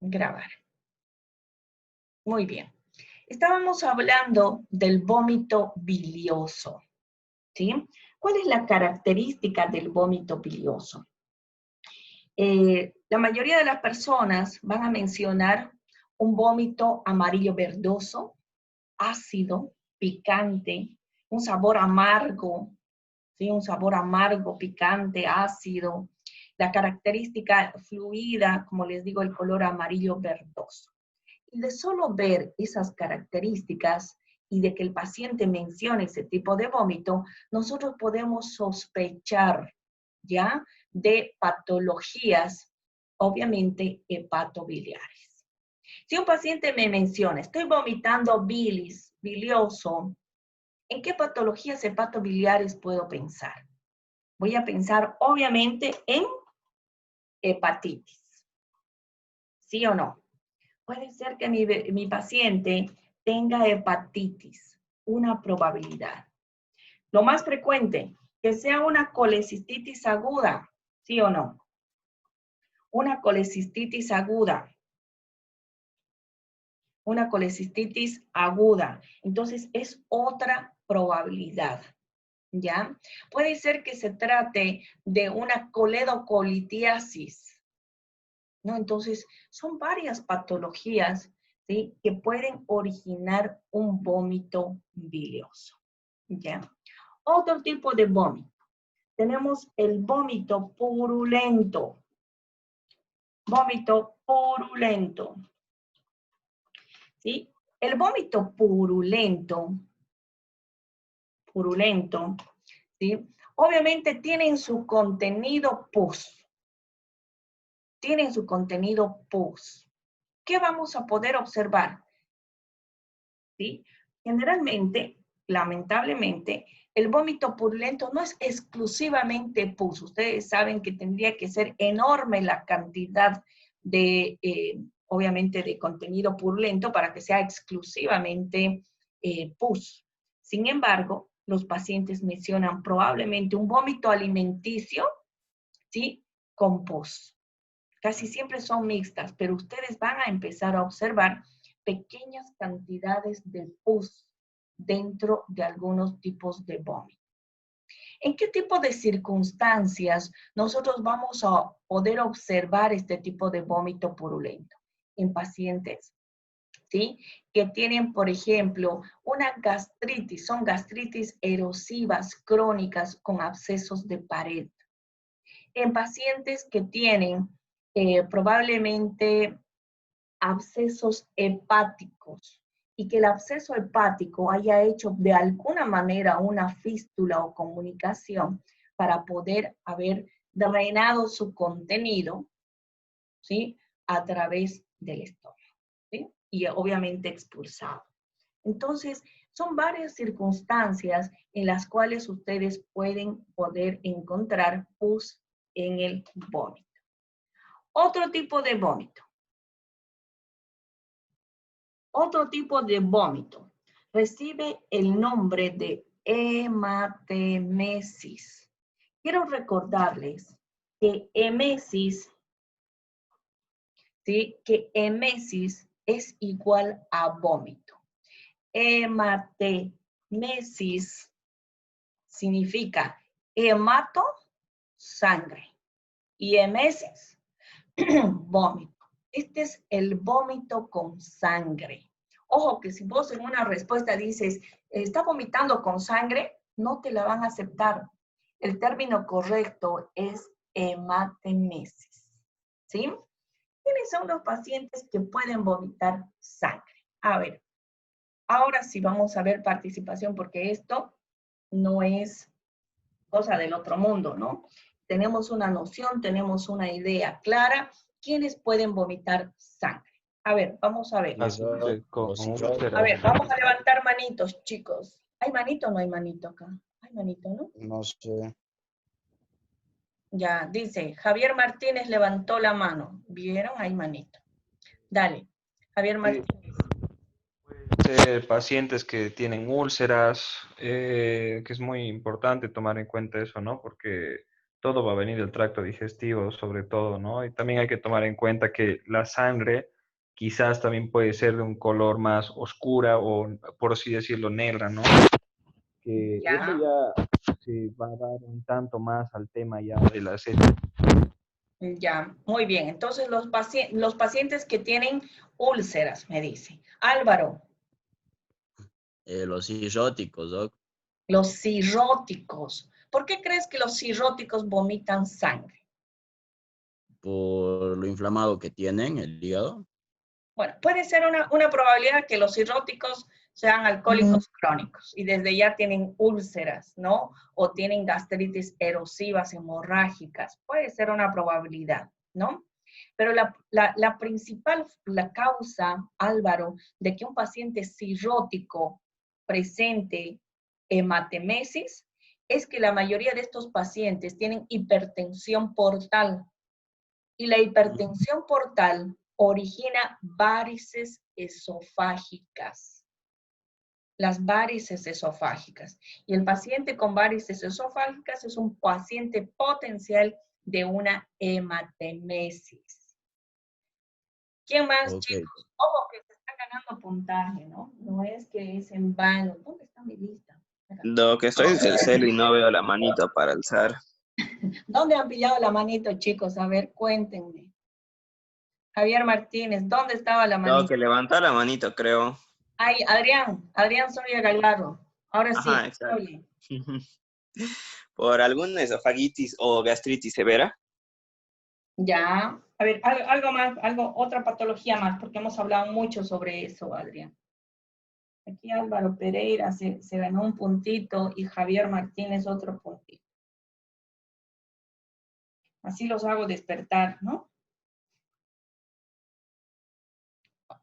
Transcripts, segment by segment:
grabar. Muy bien. Estábamos hablando del vómito bilioso, ¿sí? ¿Cuál es la característica del vómito bilioso? La mayoría de las personas van a mencionar un vómito amarillo verdoso, ácido, picante, un sabor amargo, ¿sí? Un sabor amargo, picante, ácido. La característica fluida, como les digo, el color amarillo verdoso. Y de solo ver esas características y de que el paciente mencione ese tipo de vómito, nosotros podemos sospechar, ¿ya?, de patologías, obviamente, hepatobiliares. Si un paciente me menciona, estoy vomitando bilis, bilioso, ¿en qué patologías hepatobiliares puedo pensar? Voy a pensar, obviamente, en hepatitis. ¿Sí o no? Puede ser que mi paciente tenga hepatitis, una probabilidad. Lo más frecuente, que sea una colecistitis aguda, ¿sí o no? Una colecistitis aguda. Una colecistitis aguda. Entonces, es otra probabilidad, ¿ya? Puede ser que se trate de una coledocolitiasis, ¿no? Entonces, son varias patologías, ¿sí?, que pueden originar un vómito bilioso, ¿ya? Otro tipo de vómito. Tenemos el vómito purulento. Vómito purulento, ¿sí? El vómito purulento, ¿sí? Obviamente tienen su contenido pus. Tienen su contenido pus. ¿Qué vamos a poder observar? ¿Sí? Generalmente, lamentablemente, el vómito purulento no es exclusivamente pus. Ustedes saben que tendría que ser enorme la cantidad de, obviamente, de contenido purulento para que sea exclusivamente pus. Sin embargo, los pacientes mencionan probablemente un vómito alimenticio, ¿sí?, con pus. Casi siempre son mixtas, pero ustedes van a empezar a observar pequeñas cantidades de pus dentro de algunos tipos de vómito. ¿En qué tipo de circunstancias nosotros vamos a poder observar este tipo de vómito purulento? En pacientes, ¿sí?, que tienen, por ejemplo, una gastritis, son gastritis erosivas crónicas con abscesos de pared. En pacientes que tienen probablemente abscesos hepáticos y que el absceso hepático haya hecho de alguna manera una fístula o comunicación para poder haber drenado su contenido, ¿sí?, a través del estómago, ¿sí?, y obviamente expulsado. Entonces, son varias circunstancias en las cuales ustedes pueden poder encontrar pus en el vómito. Otro tipo de vómito. Otro tipo de vómito recibe el nombre de hematemesis. Quiero recordarles que emesis, ¿sí?, que emesis es igual a vómito. Hematemesis significa hemato, sangre, y emesis, vómito. Este es el vómito con sangre. Ojo que si vos en una respuesta dices, está vomitando con sangre, no te la van a aceptar. El término correcto es hematemesis, ¿sí? ¿Quiénes son los pacientes que pueden vomitar sangre? A ver, ahora sí vamos a ver participación porque esto no es cosa del otro mundo, ¿no? Tenemos una noción, tenemos una idea clara. ¿Quiénes pueden vomitar sangre? A ver, vamos a ver. Paciente con A ver, úlceras. vamos a levantar manitos, chicos. ¿Hay manito o no hay manito acá? Hay manito, ¿no? No sé. Ya, dice, Javier Martínez levantó la mano. ¿Vieron? Hay manito. Dale, Javier Sí, Martínez. pacientes que tienen úlceras, que es muy importante tomar en cuenta eso, ¿no? Porque todo va a venir del tracto digestivo, sobre todo, ¿no? Y también hay que tomar en cuenta que la sangre quizás también puede ser de un color más oscura o, por así decirlo, negra, ¿no? Que eso Ya, ya se va a dar un tanto más al tema ya de las heces. ya, muy bien. Entonces, los pacientes que tienen úlceras, me dice. Álvaro, Los cirróticos, Doc, los cirróticos. ¿Por qué crees que los cirróticos vomitan sangre? por lo inflamado que tienen el hígado. Bueno, puede ser una probabilidad que los cirróticos sean alcohólicos crónicos y desde ya tienen úlceras, ¿no? O tienen gastritis erosivas hemorrágicas. Puede ser una probabilidad, ¿no? Pero la principal la causa, Álvaro, de que un paciente cirrótico presente hematemesis es que la mayoría de estos pacientes tienen hipertensión portal. Y la hipertensión portal origina varices esofágicas. Las varices esofágicas. Y el paciente con varices esofágicas es un paciente potencial de una hematemesis. ¿Quién más, Ok. chicos? Ojo que se está ganando puntaje, ¿no? No es que es en vano. ¿Dónde está mi lista? Acá. Doc, estoy desde el celo y no veo la manito para alzar. ¿Dónde han pillado la manito, chicos? A ver, cuéntenme. Javier Martínez, ¿dónde estaba la Tengo manito? que levantar la manito, creo. Ay, Adrián Soria Gallardo. Ahora sí, Ajá, exacto. oye. ¿Por alguna esofagitis o gastritis severa? Ya. A ver, algo más, otra patología más, porque hemos hablado mucho sobre eso, Adrián. Aquí Álvaro Pereira se ganó un puntito y Javier Martínez otro puntito. Así los hago despertar, ¿no?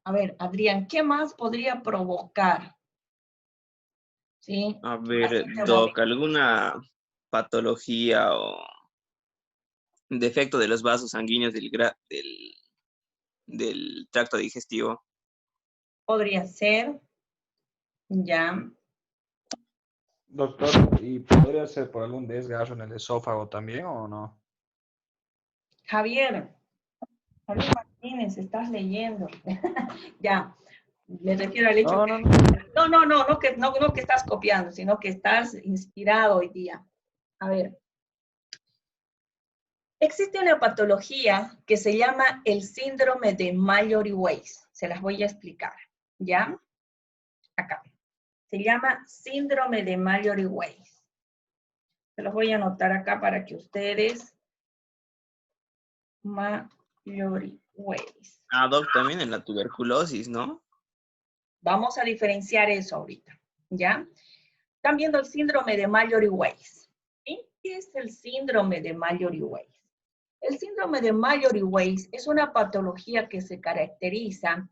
A ver, Adrián, ¿qué más podría provocar? ¿Sí? A ver, Paciente Doc, vómito. ¿alguna patología o defecto de los vasos sanguíneos del tracto digestivo? Podría ser, ya. Doctor, ¿y podría ser por algún desgarro en el esófago también o no? Javier Martínez, estás leyendo. Ya, me refiero al hecho No, que... no, no. No que estás copiando, sino que estás inspirado hoy día. A ver, existe una patología que se llama el síndrome de Mallory-Weiss. Se las voy a explicar, ¿ya? Acá. Se llama síndrome de Mallory-Weiss. Se los voy a anotar acá para que ustedes... Mallory-Weiss. Ah, Doc, también en la tuberculosis, ¿no? Vamos a diferenciar eso ahorita, ¿ya? Están viendo el síndrome de Mallory-Weiss. ¿Sí? ¿Qué es el síndrome de Mallory-Weiss? El síndrome de Mallory-Weiss es una patología que se caracteriza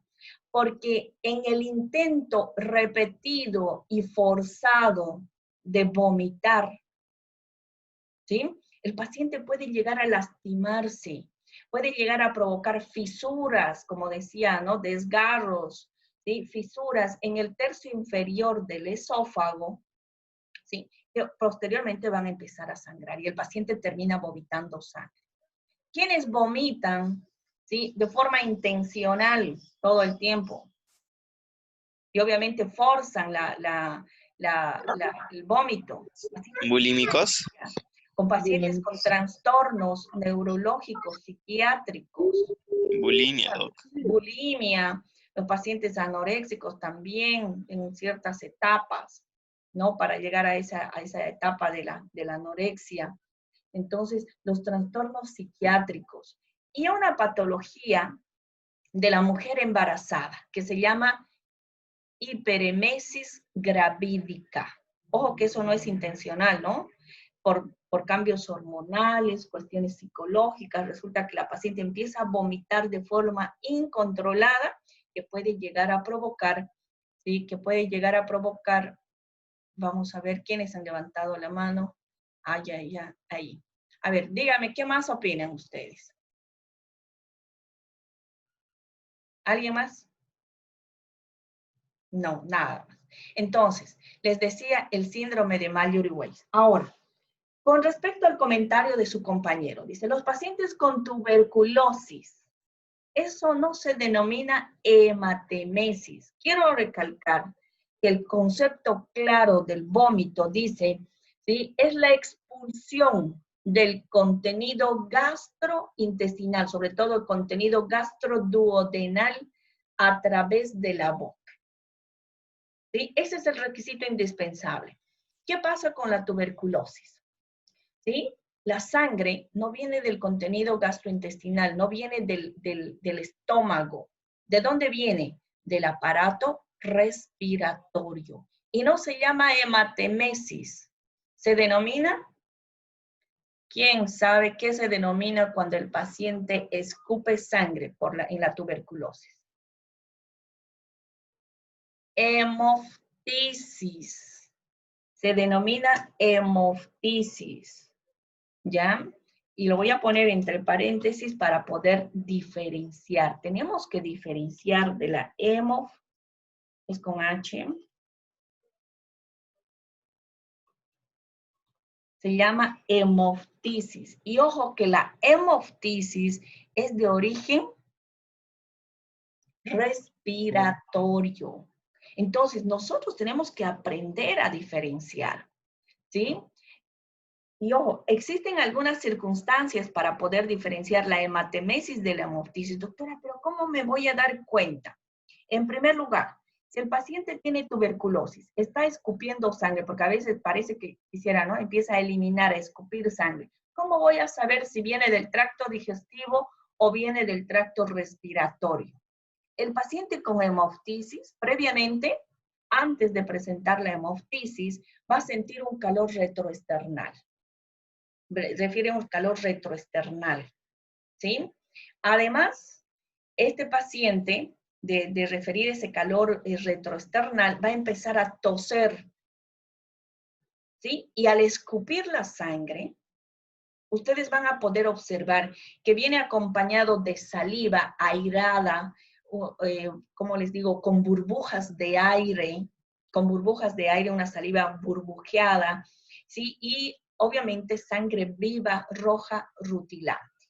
porque en el intento repetido y forzado de vomitar, ¿sí? El paciente puede llegar a lastimarse, puede llegar a provocar fisuras, como decía, ¿no? Desgarros, ¿sí? Fisuras en el tercio inferior del esófago, ¿sí? Que posteriormente van a empezar a sangrar y el paciente termina vomitando sangre. ¿Quiénes vomitan, ¿sí? De forma intencional todo el tiempo? Y obviamente forzan el vómito. ¿Bulímicos? Con pacientes con trastornos neurológicos, psiquiátricos, Bulimia, Doc. bulimia, los pacientes anoréxicos también en ciertas etapas, ¿no? Para llegar a esa etapa de la anorexia. Entonces, los trastornos psiquiátricos y una patología de la mujer embarazada que se llama hiperemesis gravídica. Ojo que eso no es intencional, ¿no? Por cambios hormonales, cuestiones psicológicas, resulta que la paciente empieza a vomitar de forma incontrolada que puede llegar a provocar, ¿sí? Que puede llegar a provocar, vamos a ver quiénes han levantado la mano. Ahí. A ver, dígame, ¿qué más opinan ustedes? ¿Alguien más? No, nada más. Entonces, les decía el síndrome de Mallory-Weiss. Ahora, con respecto al comentario de su compañero, dice, los pacientes con tuberculosis, Eso no se denomina hematemesis. Quiero recalcar que el concepto claro del vómito dice, ¿sí? Es la expulsión del contenido gastrointestinal, sobre todo el contenido gastroduodenal a través de la boca. ¿Sí? Ese es el requisito indispensable. ¿Qué pasa con la tuberculosis? ¿Sí? La sangre no viene del contenido gastrointestinal, no viene del estómago. ¿De dónde viene? Del aparato respiratorio. Y no se llama hematemesis. ¿Se denomina? ¿Quién sabe qué se denomina cuando el paciente escupe sangre en la tuberculosis? Hemoftisis. Se denomina hemoftisis. ¿Ya? Y lo voy a poner entre paréntesis para poder diferenciar. Tenemos que diferenciar de la hemof, es con H. Se llama hemoftisis. Y ojo que la hemoftisis es de origen respiratorio. Entonces, nosotros tenemos que aprender a diferenciar, ¿sí? Y ojo, existen algunas circunstancias para poder diferenciar la hematemesis de la hemoftisis. Doctora, pero ¿cómo me voy a dar cuenta? En primer lugar, si el paciente tiene tuberculosis, está escupiendo sangre, porque a veces parece que quisiera, ¿no? Empieza a eliminar, a escupir sangre. ¿Cómo voy a saber si viene del tracto digestivo o viene del tracto respiratorio? El paciente con hemoftisis, previamente, antes de presentar la hemoftisis, va a sentir un calor retroesternal. Refiere a un calor retroesternal, ¿sí? Además, este paciente, de referir ese calor retroesternal, va a empezar a toser, ¿sí? Y al escupir la sangre, ustedes van a poder observar que viene acompañado de saliva airada, como les digo, con burbujas de aire, una saliva burbujeada, ¿sí? Y obviamente sangre viva, roja, rutilante.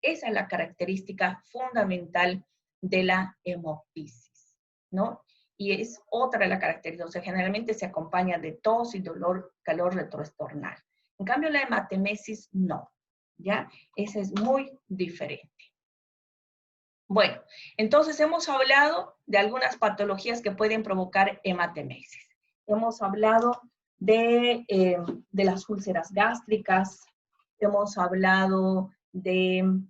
Esa es la característica fundamental de la hemoptisis, ¿no? Y es otra de las características, o sea, generalmente se acompaña de tos y dolor, calor retroesternal. En cambio, la hematemesis no, ¿ya? Esa es muy diferente. Bueno, entonces hemos hablado de algunas patologías que pueden provocar hematemesis. Hemos hablado de las úlceras gástricas, hemos hablado del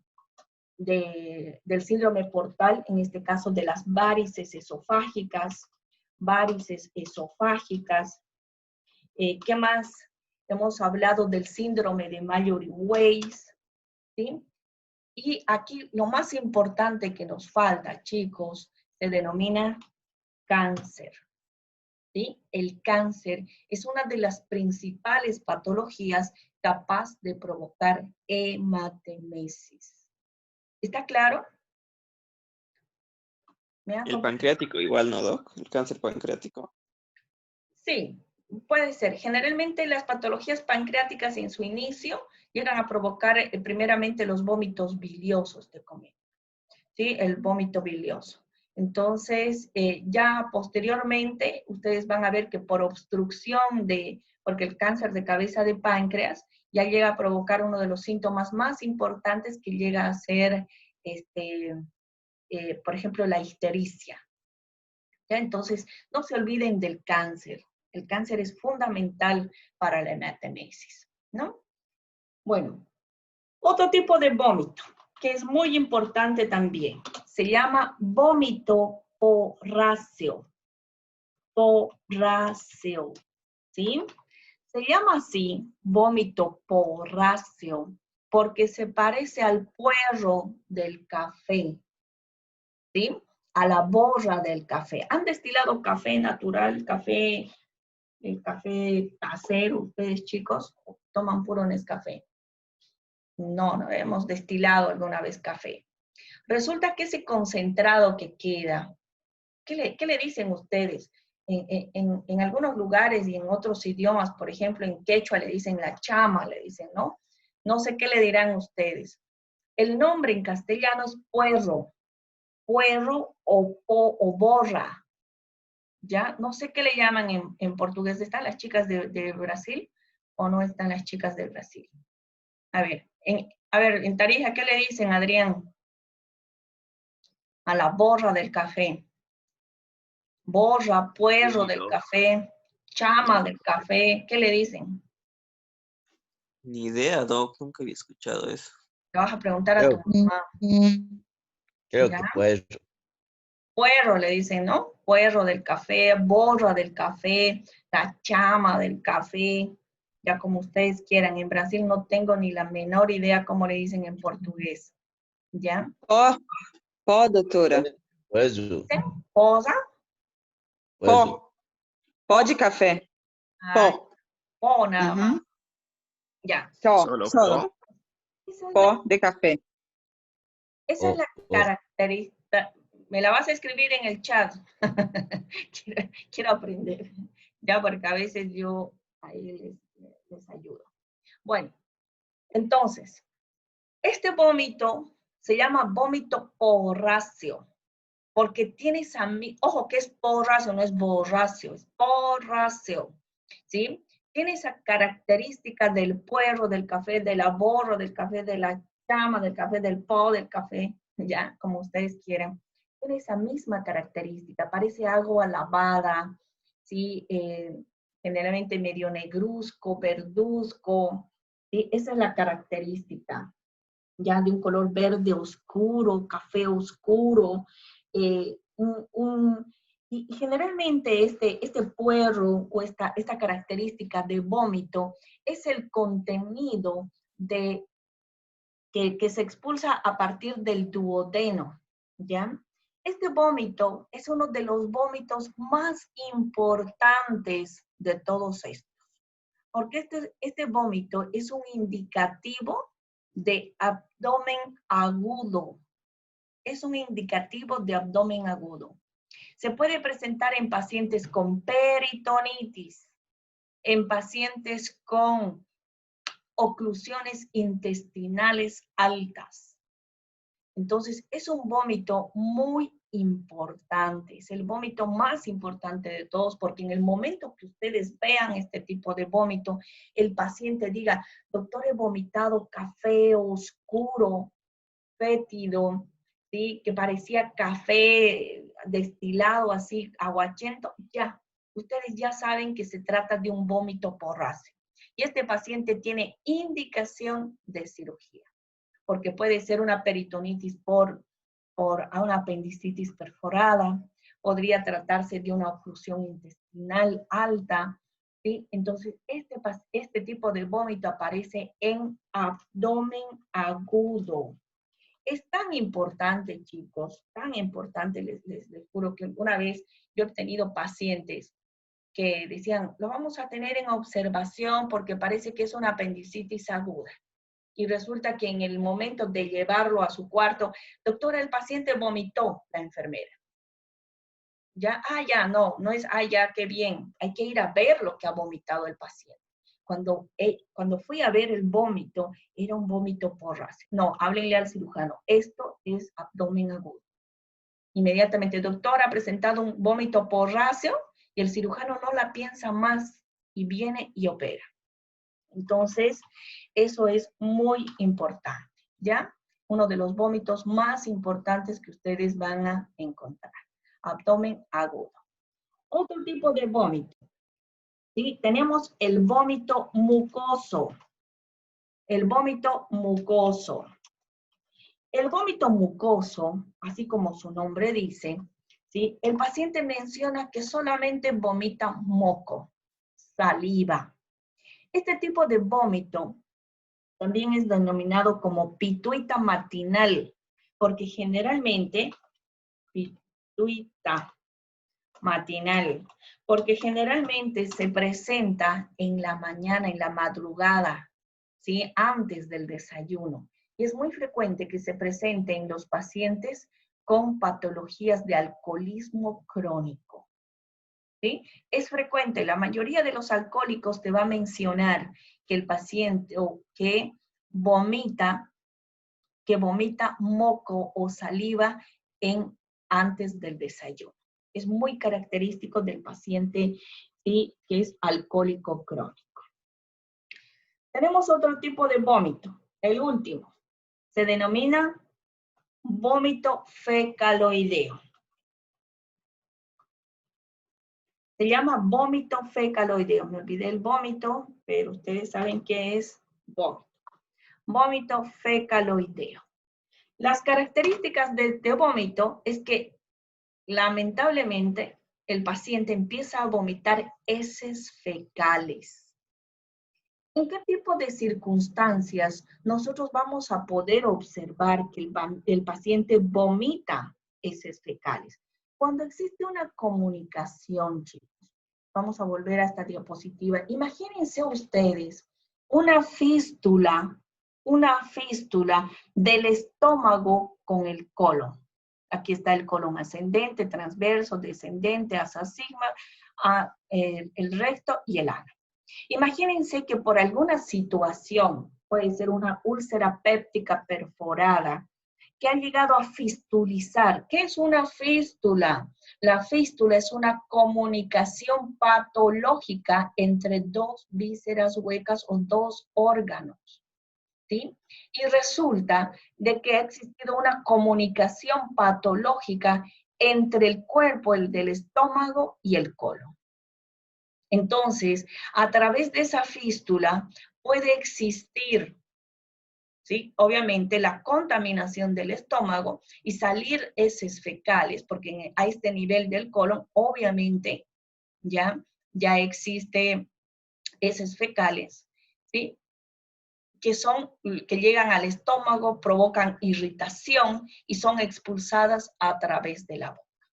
síndrome portal, en este caso de las varices esofágicas. ¿Qué más? Hemos hablado del síndrome de Mallory-Weiss, ¿sí? Y aquí lo más importante que nos falta, chicos, se denomina cáncer, ¿sí? El cáncer es una de las principales patologías capaz de provocar hematemesis. ¿Está claro? El pancreático igual, ¿no, Doc? El cáncer pancreático. Sí, puede ser. Generalmente las patologías pancreáticas en su inicio llegan a provocar primeramente los vómitos biliosos, te comento. ¿Sí? El vómito bilioso. Entonces, ya posteriormente, ustedes van a ver que por obstrucción porque el cáncer de cabeza de páncreas ya llega a provocar uno de los síntomas más importantes que llega a ser, por ejemplo, la ictericia. ¿Ya? Entonces, no se olviden del cáncer. El cáncer es fundamental para la hematemesis, ¿no? Bueno, otro tipo de vómito, que es muy importante también, se llama vómito porráceo. Porráceo, ¿sí? Se llama así, vómito porráceo, porque se parece al puerro del café, ¿sí? A la borra del café. ¿Han destilado café natural, el café casero, ustedes chicos? ¿Toman puro Nescafé? No hemos destilado alguna vez café. Resulta que ese concentrado que queda, ¿qué le dicen ustedes? En algunos lugares y en otros idiomas, por ejemplo, en quechua le dicen la chama, le dicen, ¿no? No sé qué le dirán ustedes. El nombre en castellano es puerro. Puerro o borra. ¿Ya? No sé qué le llaman en portugués. ¿Están las chicas de Brasil o no están las chicas de Brasil? A ver, en Tarija, ¿qué le dicen, Adrián? A la borra del café. Borra, puerro del café, chama del café. ¿Qué le dicen? Ni idea, Doc, nunca había escuchado eso. Le vas a preguntar a tu mamá. Creo ¿Ya? que pues, Puerro le dicen, ¿no? Puerro del café, borra del café, la chama del café, ya como ustedes quieran. En Brasil no tengo ni la menor idea cómo le dicen en portugués. ¿Ya? Pó, doutora. pues, Posa, Pó. Pó de café. Pó. po nada más. Uhum. Ya. Solo po. Esa es la, Pó de café. esa es la o- característica. Me la vas a escribir en el chat. quiero aprender. Ya, porque a veces yo ahí les ayudo. Bueno, entonces, este vómito se llama vómito porráceo, porque tiene esa, ojo que es porráceo, no es borráceo, es porráceo, ¿sí? Tiene esa característica del puerro, del café, de la borra, del café, de la llama, del café, del po, del café, ya, como ustedes quieran. Tiene esa misma característica, parece algo a la bada, ¿sí? Generalmente medio negruzco, verduzco, ¿sí? Esa es la característica, ya de un color verde oscuro, café oscuro, y generalmente este puerro o esta característica de vómito es el contenido que se expulsa a partir del duodeno, ¿ya? Este vómito es uno de los vómitos más importantes de todos estos, porque este vómito es un indicativo de abdomen agudo. Es un indicativo de abdomen agudo. Se puede presentar en pacientes con peritonitis, en pacientes con oclusiones intestinales altas. Entonces, es un vómito muy importante, es el vómito más importante de todos, porque en el momento que ustedes vean este tipo de vómito, el paciente diga, doctor, he vomitado café oscuro, fétido, ¿sí? Que parecía café destilado así, aguachento, ya, ustedes ya saben que se trata de un vómito porráceo. Y este paciente tiene indicación de cirugía, porque puede ser una peritonitis por una apendicitis perforada, podría tratarse de una oclusión intestinal alta, ¿sí? Entonces, este tipo de vómito aparece en abdomen agudo. Es tan importante, chicos, tan importante, les juro que una vez yo he tenido pacientes que decían, lo vamos a tener en observación porque parece que es una apendicitis aguda. Y resulta que en el momento de llevarlo a su cuarto, doctora, el paciente vomitó, la enfermera. Ya, no es, ya, qué bien. Hay que ir a ver lo que ha vomitado el paciente. Cuando fui a ver el vómito, era un vómito porráceo. No, háblenle al cirujano. Esto es abdomen agudo. Inmediatamente, doctor, ha presentado un vómito porráceo y el cirujano no la piensa más y viene y opera. Entonces, eso es muy importante, ¿ya? Uno de los vómitos más importantes que ustedes van a encontrar. Abdomen agudo. Otro tipo de vómito, ¿sí? Tenemos el vómito mucoso. El vómito mucoso. El vómito mucoso, así como su nombre dice, ¿sí? El paciente menciona que solamente vomita moco, saliva. Este tipo de vómito también es denominado como pituita matinal, porque generalmente, pituita matinal, porque generalmente se presenta en la mañana, en la madrugada, ¿sí? Antes del desayuno. Y es muy frecuente que se presente en los pacientes con patologías de alcoholismo crónico, ¿sí? Es frecuente, la mayoría de los alcohólicos te va a mencionar que el paciente o que vomita que vomita moco o saliva antes del desayuno. Es muy característico del paciente, ¿sí?, que es alcohólico crónico. Tenemos otro tipo de vómito, el último. Se denomina vómito fecaloideo. Se llama vómito fecaloideo. Me olvidé el vómito, pero ustedes saben qué es vómito. Vómito fecaloideo. Las características de este vómito es que lamentablemente el paciente empieza a vomitar heces fecales. ¿En qué tipo de circunstancias nosotros vamos a poder observar que el paciente vomita heces fecales? Cuando existe una comunicación, chicos. Vamos a volver a esta diapositiva. Imagínense ustedes una fístula del estómago con el colon. Aquí está el colon ascendente, transverso, descendente, hasta sigma, el recto y el ano. Imagínense que por alguna situación, puede ser una úlcera péptica perforada, que han llegado a fistulizar. ¿Qué es una fístula? La fístula es una comunicación patológica entre dos vísceras huecas o dos órganos, ¿sí? Y resulta de que ha existido una comunicación patológica entre el cuerpo, el del estómago y el colon. Entonces, a través de esa fístula puede existir, ¿sí?, obviamente la contaminación del estómago y salir heces fecales, porque a este nivel del colon, obviamente, ya existe heces fecales, ¿sí?, que llegan al estómago, provocan irritación y son expulsadas a través de la boca.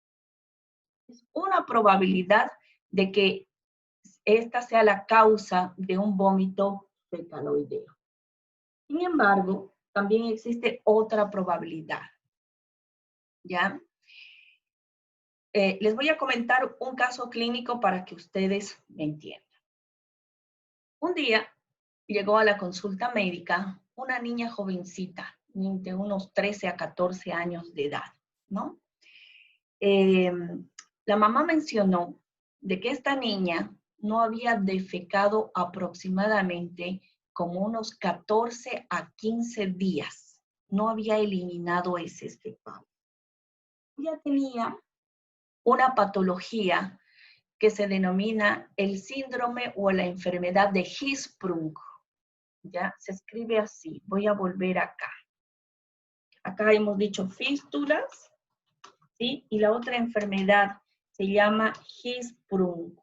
Es una probabilidad de que esta sea la causa de un vómito fecaloideo. Sin embargo, también existe otra probabilidad, ¿ya? Les voy a comentar un caso clínico para que ustedes me entiendan. Un día llegó a la consulta médica una niña jovencita, de unos 13 a 14 años de edad, ¿no? La mamá mencionó de que esta niña no había defecado aproximadamente como unos 14 a 15 días. No había eliminado heces fecales. Ella tenía una patología que se denomina el síndrome o la enfermedad de Hirschsprung. ¿Ya? Se escribe así. Voy a volver acá. Acá hemos dicho fístulas, ¿sí? Y la otra enfermedad se llama Hirschsprung.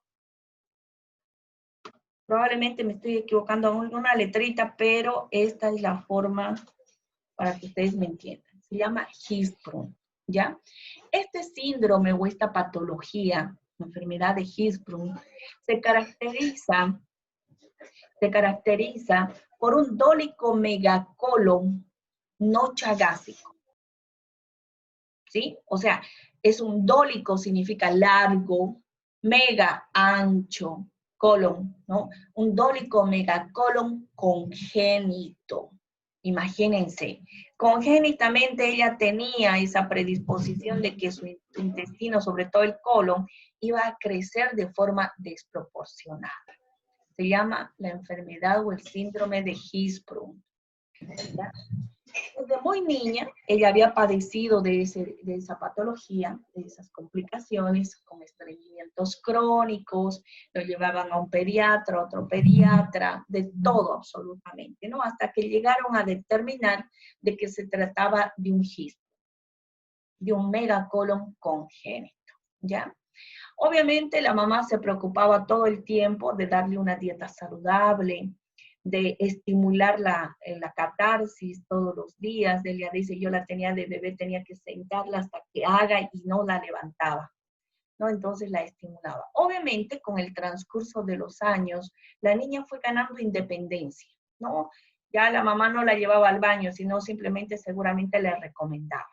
Probablemente me estoy equivocando en una letrita, pero esta es la forma para que ustedes me entiendan. Se llama Hirschsprung, ¿ya? Este síndrome o esta patología, la enfermedad de Hirschsprung, se caracteriza por un dólico megacolon no chagásico, ¿sí? O sea, es un dólico, significa largo, mega, ancho, colon, ¿no? Un dólico megacolon congénito. Imagínense, congénitamente ella tenía esa predisposición de que su intestino, sobre todo el colon, iba a crecer de forma desproporcionada. Se llama la enfermedad o el síndrome de Hirschsprung. ¿Ya? Desde muy niña, ella había padecido de esa patología, de esas complicaciones, con estreñimientos crónicos, lo llevaban a un pediatra, a otro pediatra, de todo absolutamente, ¿no? Hasta que llegaron a determinar de que se trataba de un Hirschsprung, de un megacolon congénito, ¿ya? Obviamente la mamá se preocupaba todo el tiempo de darle una dieta saludable, de estimular la catarsis todos los días. Delia dice, yo la tenía de bebé, tenía que sentarla hasta que haga y no la levantaba, ¿no? Entonces la estimulaba. Obviamente con el transcurso de los años, la niña fue ganando independencia, ¿no? Ya la mamá no la llevaba al baño, sino simplemente seguramente le recomendaba.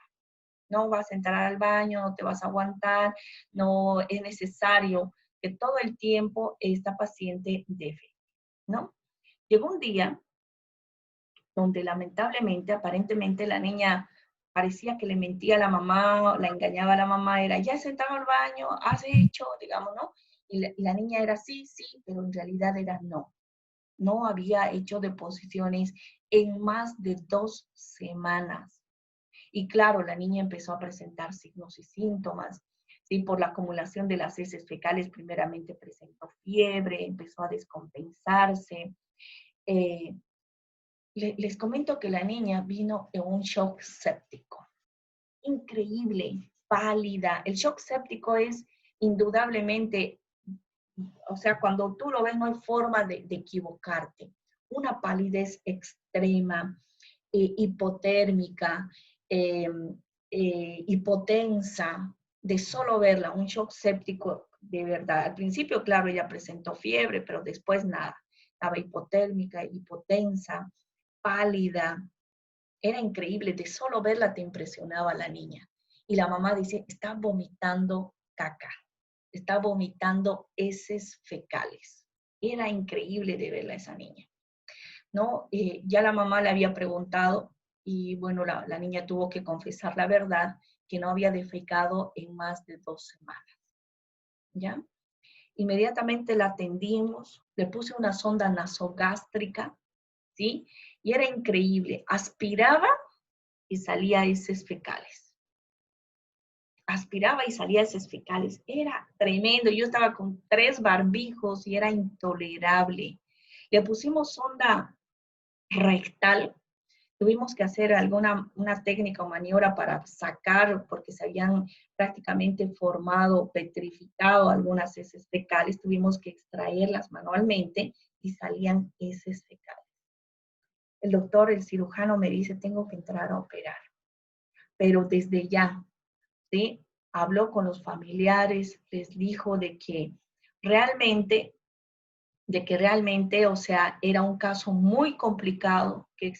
No vas a entrar al baño, no te vas a aguantar, no es necesario que todo el tiempo esta paciente defeque, ¿no? Llegó un día donde lamentablemente, aparentemente la niña parecía que le mentía a la mamá, la engañaba a la mamá, era, ya he sentado al baño, has hecho, digamos, ¿no? Y la niña era sí, sí, pero en realidad era no. No había hecho deposiciones en más de 2 semanas. Y claro, la niña empezó a presentar signos y síntomas. ¿Sí? Por la acumulación de las heces fecales, primeramente presentó fiebre, empezó a descompensarse. Les comento que la niña vino en un shock séptico. Increíble, pálida. El shock séptico es indudablemente, o sea, cuando tú lo ves no hay forma de equivocarte. Una palidez extrema, hipotérmica, hipotensa, de solo verla, un shock séptico de verdad. Al principio, claro, ella presentó fiebre, pero después nada. Estaba hipotérmica, hipotensa, pálida. Era increíble, de solo verla te impresionaba la niña. Y la mamá dice, está vomitando caca, está vomitando heces fecales. Era increíble de verla esa niña, ¿no? Ya la mamá le había preguntado y bueno, la niña tuvo que confesar la verdad, que no había defecado en más de 2 semanas, ¿ya? Inmediatamente la atendimos, le puse una sonda nasogástrica, ¿sí? Y era increíble, aspiraba y salía heces fecales. Aspiraba y salía heces fecales. Era tremendo. Yo estaba con 3 barbijos y era intolerable. Le pusimos sonda rectal. Tuvimos que hacer una técnica o maniobra para sacar, porque se habían prácticamente formado, petrificado algunas heces fecales. Tuvimos que extraerlas manualmente y salían heces fecales. El doctor, el cirujano me dice, tengo que entrar a operar. Pero desde ya, ¿sí? Habló con los familiares, les dijo de que realmente, o sea, era un caso muy complicado, que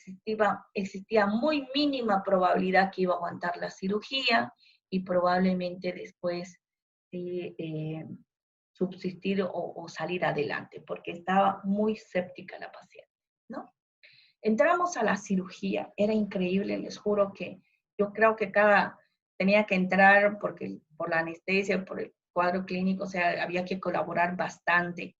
existía muy mínima probabilidad que iba a aguantar la cirugía y probablemente después subsistir o salir adelante, porque estaba muy séptica la paciente, ¿no? Entramos a la cirugía, era increíble, les juro que yo creo que tenía que entrar por la anestesia, por el cuadro clínico, o sea, había que colaborar bastante,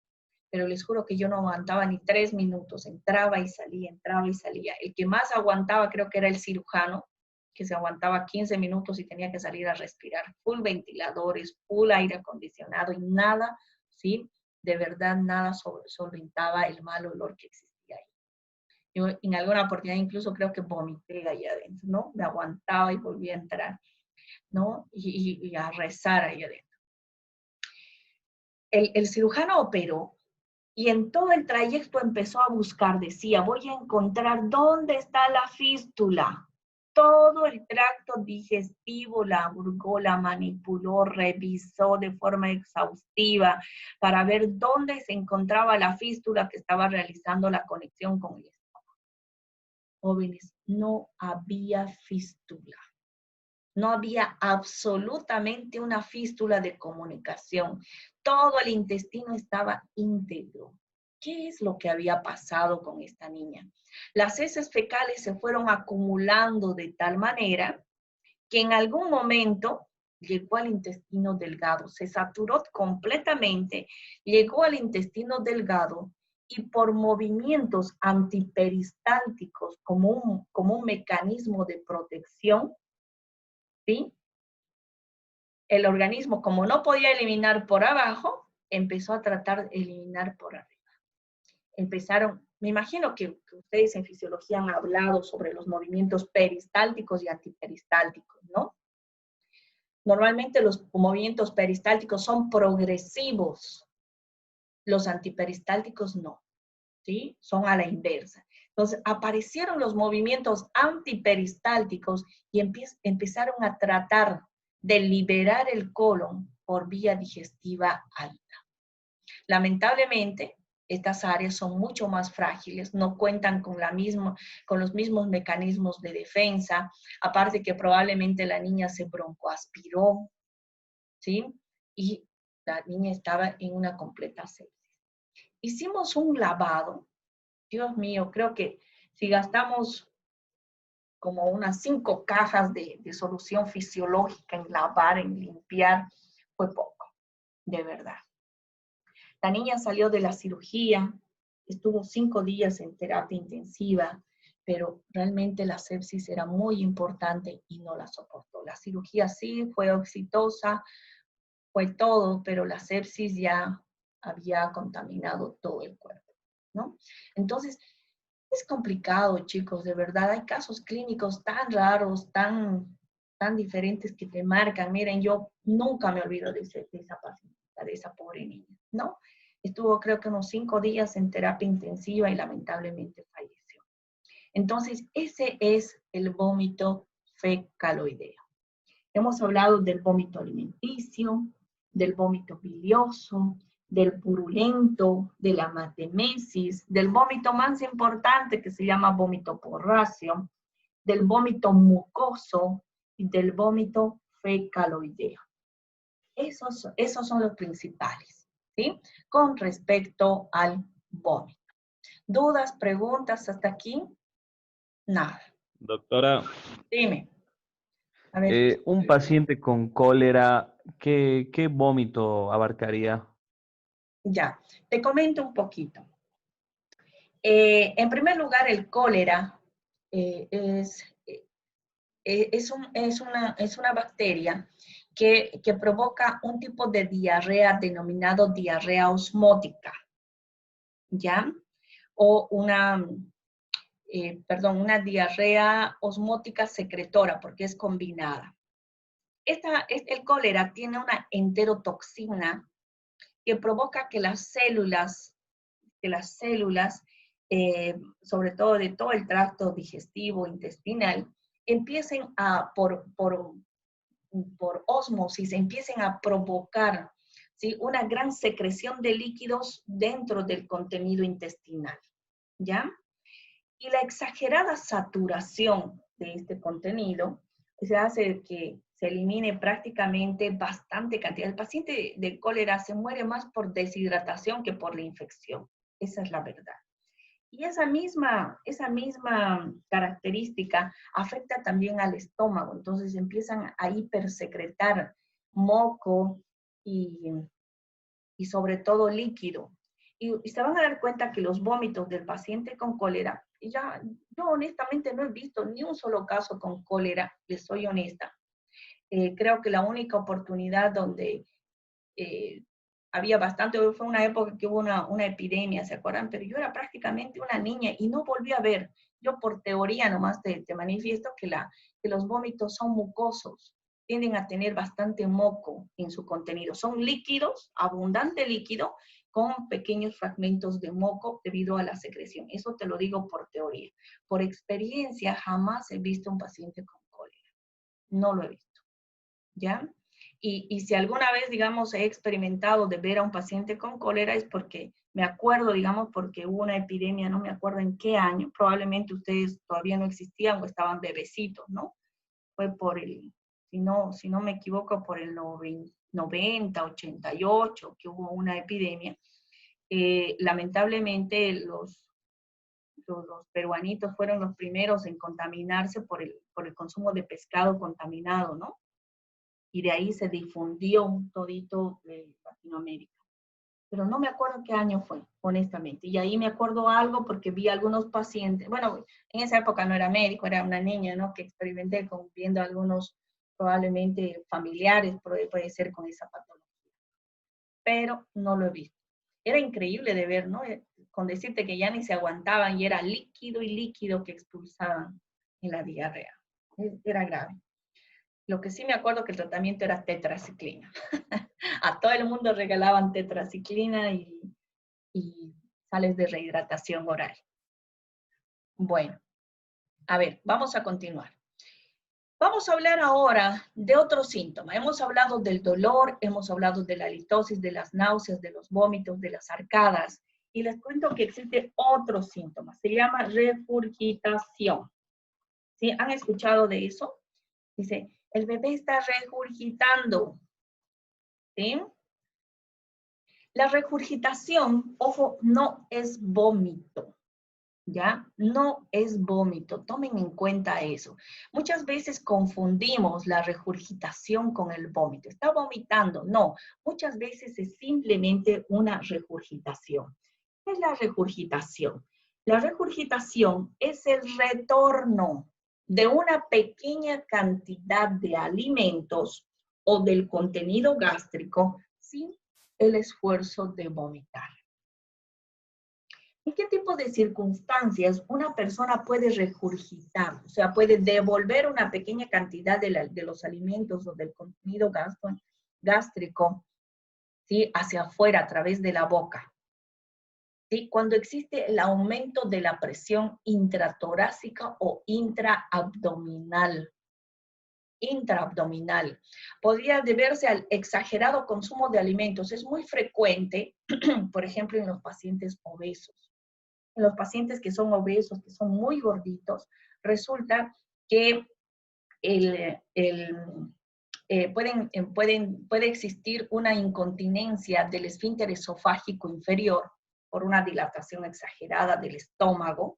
pero les juro que yo no aguantaba ni 3 minutos, entraba y salía, entraba y salía. El que más aguantaba creo que era el cirujano, que se aguantaba 15 minutos y tenía que salir a respirar, full ventiladores, full aire acondicionado y nada, ¿sí? De verdad nada solventaba el mal olor que existía ahí. Yo en alguna oportunidad incluso creo que vomité ahí adentro, ¿no? Me aguantaba y volvía a entrar, ¿no? Y a rezar ahí adentro. El cirujano operó y en todo el trayecto empezó a buscar, decía, voy a encontrar dónde está la fístula. Todo el tracto digestivo la hurgó, la manipuló, revisó de forma exhaustiva para ver dónde se encontraba la fístula que estaba realizando la conexión con el estómago. Jóvenes, no había fístula. No había absolutamente una fístula de comunicación. Todo el intestino estaba íntegro. ¿Qué es lo que había pasado con esta niña? Las heces fecales se fueron acumulando de tal manera que en algún momento llegó al intestino delgado, se saturó completamente, llegó al intestino delgado y por movimientos antiperistálticos como un mecanismo de protección, ¿sí? El organismo, como no podía eliminar por abajo, empezó a tratar de eliminar por arriba. Me imagino que ustedes en fisiología han hablado sobre los movimientos peristálticos y antiperistálticos, ¿no? Normalmente los movimientos peristálticos son progresivos, los antiperistálticos no, ¿sí? Son a la inversa. Entonces, aparecieron los movimientos antiperistálticos y empezaron a tratar de liberar el colon por vía digestiva alta. Lamentablemente, estas áreas son mucho más frágiles, no cuentan con los mismos mecanismos de defensa, aparte que probablemente la niña se broncoaspiró, ¿sí? Y la niña estaba en una completa sepsis. Hicimos un lavado. Dios mío, creo que Si gastamos como unas 5 cajas de solución fisiológica en lavar, en limpiar, fue poco, de verdad. La niña salió de la cirugía, estuvo 5 días en terapia intensiva, pero realmente la sepsis era muy importante y no la soportó. La cirugía sí fue exitosa, fue todo, pero la sepsis ya había contaminado todo el cuerpo, ¿no? Entonces, es complicado, chicos, de verdad. Hay casos clínicos tan raros, tan diferentes que te marcan. Miren, yo nunca me olvido de esa paciente, de esa pobre niña, ¿no? Estuvo creo que unos 5 días en terapia intensiva y lamentablemente falleció. Entonces, ese es el vómito fecaloideo. Hemos hablado del vómito alimenticio, del vómito bilioso, del purulento, de la matemesis, del vómito más importante que se llama vómito porráceo, del vómito mucoso y del vómito fecaloideo. Esos son los principales, ¿sí? Con respecto al vómito. ¿Dudas, preguntas hasta aquí? Nada. Doctora, Dime. A ver. un paciente con cólera, ¿qué vómito abarcaría? Ya, te comento un poquito. En primer lugar, el cólera es una bacteria que provoca un tipo de diarrea denominado diarrea osmótica, ¿ya? O una diarrea osmótica secretora, porque es combinada. El cólera tiene una enterotoxina que provoca que las células, sobre todo de todo el tracto digestivo, intestinal, empiecen por ósmosis, empiecen a provocar, ¿sí?, una gran secreción de líquidos dentro del contenido intestinal, ¿ya? Y la exagerada saturación de este contenido se hace que se elimine prácticamente bastante cantidad. El paciente de cólera se muere más por deshidratación que por la infección. Esa es la verdad. Y esa misma característica afecta también al estómago. Entonces empiezan a hipersecretar moco y sobre todo líquido. Y se van a dar cuenta que los vómitos del paciente con cólera, yo honestamente no he visto ni un solo caso con cólera, les soy honesta. Creo que la única oportunidad donde había bastante, fue una época que hubo una epidemia, ¿se acuerdan? Pero yo era prácticamente una niña y no volví a ver. Yo por teoría nomás te manifiesto que los vómitos son mucosos, tienden a tener bastante moco en su contenido. Son líquidos, abundante líquido, con pequeños fragmentos de moco debido a la secreción. Eso te lo digo por teoría. Por experiencia, jamás he visto un paciente con cólera. No lo he visto, ¿ya? Y si alguna vez, digamos, he experimentado de ver a un paciente con cólera es porque me acuerdo, digamos, porque hubo una epidemia, no me acuerdo en qué año, probablemente ustedes todavía no existían o estaban bebecitos, ¿no? Fue si no me equivoco, por el 90, 88, que hubo una epidemia. Lamentablemente los peruanitos fueron los primeros en contaminarse por el consumo de pescado contaminado, ¿no? Y de ahí se difundió todito de Latinoamérica. Pero no me acuerdo qué año fue, honestamente. Y ahí me acuerdo algo porque vi algunos pacientes, bueno, en esa época no era médico, era una niña, ¿no? Que experimenté viendo algunos probablemente familiares, puede ser con esa patología. Pero no lo he visto. Era increíble de ver, ¿no? Con decirte que ya ni se aguantaban y era líquido y líquido que expulsaban en la diarrea. Era grave. Lo que sí me acuerdo que el tratamiento era tetraciclina. A todo el mundo regalaban tetraciclina y sales de rehidratación oral. Bueno, a ver, vamos a continuar. Vamos a hablar ahora de otros síntomas. Hemos hablado del dolor, hemos hablado de la halitosis, de las náuseas, de los vómitos, de las arcadas. Y les cuento que existe otro síntoma. Se llama regurgitación. ¿Sí? ¿Han escuchado de eso? Dice, el bebé está regurgitando. ¿Sí? La regurgitación, ojo, no es vómito. ¿ya? No es vómito, tomen en cuenta eso. Muchas veces confundimos la regurgitación con el vómito. ¿Está vomitando? No, muchas veces es simplemente una regurgitación. ¿Qué es la regurgitación? La regurgitación es el retorno de una pequeña cantidad de alimentos o del contenido gástrico sin el esfuerzo de vomitar. ¿En qué tipo de circunstancias una persona puede regurgitar? O sea, puede devolver una pequeña cantidad de los alimentos o del contenido gástrico, ¿sí? Hacia afuera a través de la boca. ¿Sí? Cuando existe el aumento de la presión intratorácica o intraabdominal. Intraabdominal. Podría deberse al exagerado consumo de alimentos. Es muy frecuente, por ejemplo, en los pacientes obesos. En los pacientes que son obesos, que son muy gorditos, resulta que puede existir una incontinencia del esfínter esofágico inferior por una dilatación exagerada del estómago.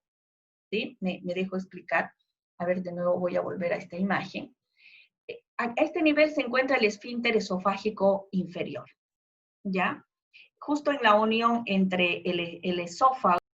¿Sí? Me dejo explicar. A ver, de nuevo voy a volver a esta imagen. A este nivel se encuentra el esfínter esofágico inferior, ¿ya? Justo en la unión entre el esófago